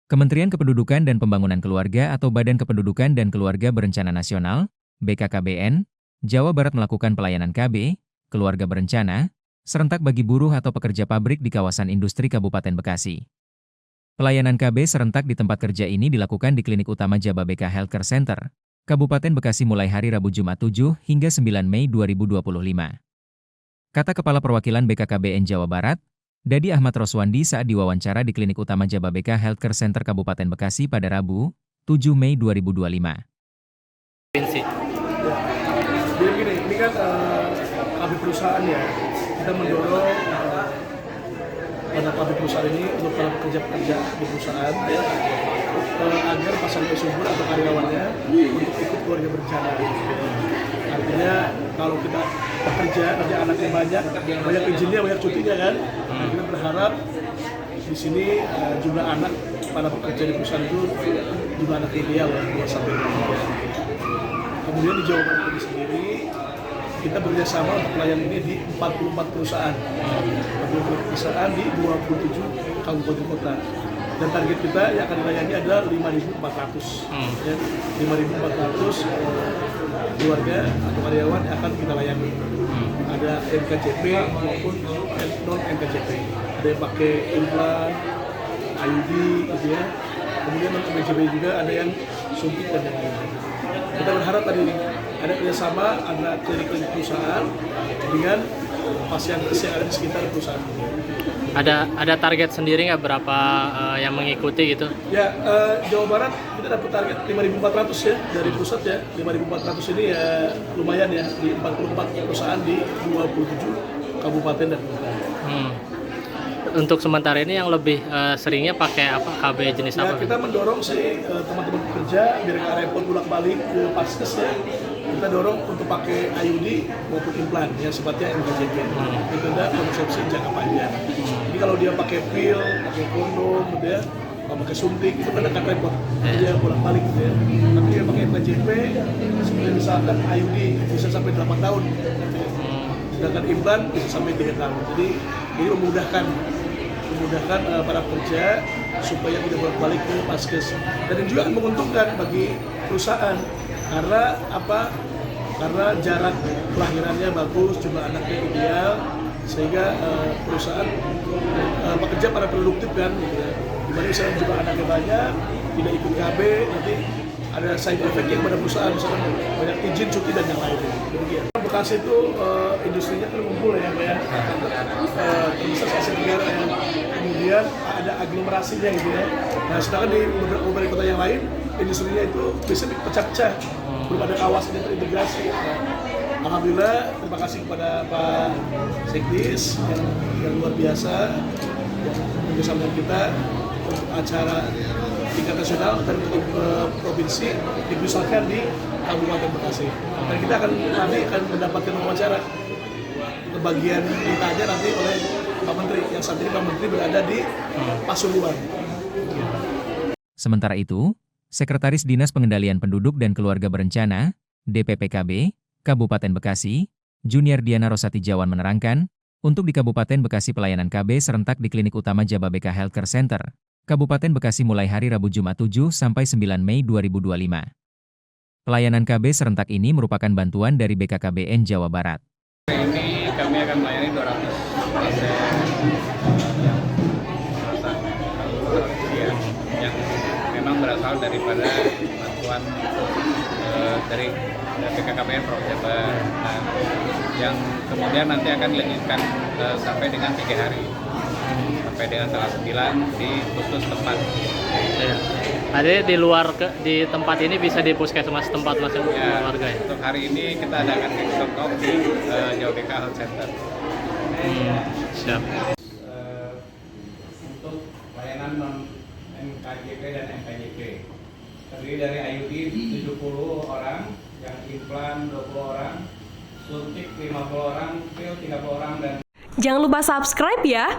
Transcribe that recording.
Kementerian Kependudukan dan Pembangunan Keluarga atau Badan Kependudukan dan Keluarga Berencana Nasional, BKKBN, Jawa Barat melakukan pelayanan KB, keluarga berencana, serentak bagi buruh atau pekerja pabrik di kawasan industri Kabupaten Bekasi. Pelayanan KB serentak di tempat kerja ini dilakukan di Klinik Utama Jababeka Healthcare Center, Kabupaten Bekasi mulai hari Rabu Jumat 7 hingga 9 Mei 2025. Kata Kepala Perwakilan BKKBN Jawa Barat, Dadi Ahmad Roswandi saat diwawancara di Klinik Utama Jababeka Healthcare Center Kabupaten Bekasi pada Rabu, 7 Mei 2025. Jadi gini, ini kan pabrik perusahaan ya, kita mendorong pada pabrik perusahaan ini untuk para pekerja-pekerja di perusahaan ya, agar pasarnya subur atau karyawannya untuk ikut keluarga berencana. Artinya kalau kita bekerja, kerja anaknya banyak izinnya, banyak cutinya kan. Nah, kita berharap di sini jumlah anak para pekerja di perusahaan itu jumlah anak ideal ya, 2-3. Kemudian di Jawa Barat ini sendiri kita bekerjasama untuk pelayanan ini di 44 perusahaan, 44 perusahaan di 27 kabupaten kota. Dan target kita yang akan dilayani adalah 5.400, ya, 5.400 keluarga atau karyawan yang akan kita layani. Ada NKCP maupun non NKCP. Ada yang pakai implan, IUD, gitu ya. Kemudian non NKCP juga ada yang suntik dan yang lain. Kita berharap tadi ada kerjasama antara klinik-klinik perusahaan dengan pasien yang ada di sekitar perusahaan. Ada target sendiri nggak berapa yang mengikuti gitu? Ya, Jawa Barat kita dapat target 5.400 ya dari pusat ya. 5.400 ini ya lumayan ya di 44 perusahaan di 27 kabupaten dan kota. Untuk sementara ini yang lebih seringnya pakai apa, KB jenis Ya, apa? kita mendorong sih teman-teman pekerja biar nggak repot bolak-balik ke Paskes ya. Kita dorong untuk pakai IUD maupun implan yang sifatnya NKCP. Itu ada konsepsi jangka panjang. Jadi kalau dia pakai pil, pakai kondom, gitu ya, kalau pakai suntik itu kan akan repot. Dia bolak-balik gitu ya. Tapi dia pakai NKCP, seperti misalkan IUD bisa sampai 8 tahun. Sedangkan implan bisa sampai 3 tahun. Jadi ini memudahkan para pekerja supaya tidak bolak-balik ke Paskes. Dan ini juga akan menguntungkan bagi perusahaan karena apa? Karena jarak kelahirannya bagus, jumlah anaknya ideal, sehingga perusahaan pekerja para produktif kan, gitu ya. Dimana misalnya jumlah anaknya banyak, tidak ikut KB, nanti ada side effect yang pada perusahaan, misalnya banyak izin cuti dan yang lain. Demikian. Bekasi itu industrinya terkumpul ya, Pak ya. Terbesar Asia Tenggara ya. Kemudian ada aglomerasinya gitu ya. Nah, sedangkan di beberapa kota yang lain industrinya itu bisa dipecah-pecah, belum ada kawasan yang terintegrasi. Alhamdulillah, terima kasih kepada Pak Sekdis yang luar biasa yang bersama kita untuk acara tingkat nasional dan provinsi dipusatkan di Kabupaten Bekasi. Dan kita akan mendapatkan wawancara bagian ditanya nanti oleh Pak Menteri, yang saat ini Pak Menteri berada di Pasuruan. Sementara itu, Sekretaris Dinas Pengendalian Penduduk dan Keluarga Berencana, DPPKB, Kabupaten Bekasi, Junior Diana Rosati Jawan menerangkan, untuk di Kabupaten Bekasi pelayanan KB serentak di Klinik Utama Jababeka Healthcare Center, Kabupaten Bekasi mulai hari Rabu Jumat 7 sampai 9 Mei 2025. Pelayanan KB serentak ini merupakan bantuan dari BKKBN Jawa Barat. Ini kami akan melayani 200 pasien yang memang berasal daripada bantuan dari BKKBN Provinsi Jabar, yang kemudian nanti akan dilanjutkan sampai dengan 3 hari, sampai dengan tanggal 9 di puskes tempat. Ya. Ada di tempat ini bisa di puskesmas tempat masing warga ya? Untuk hari ini kita adakan workshop di Jababeka Health Center. Siap. Untuk layanan non NKJP dan NKJP terdiri dari IUD 70 orang, yang implan 20 orang, suntik 50 orang, pil 30 orang, dan jangan lupa subscribe ya.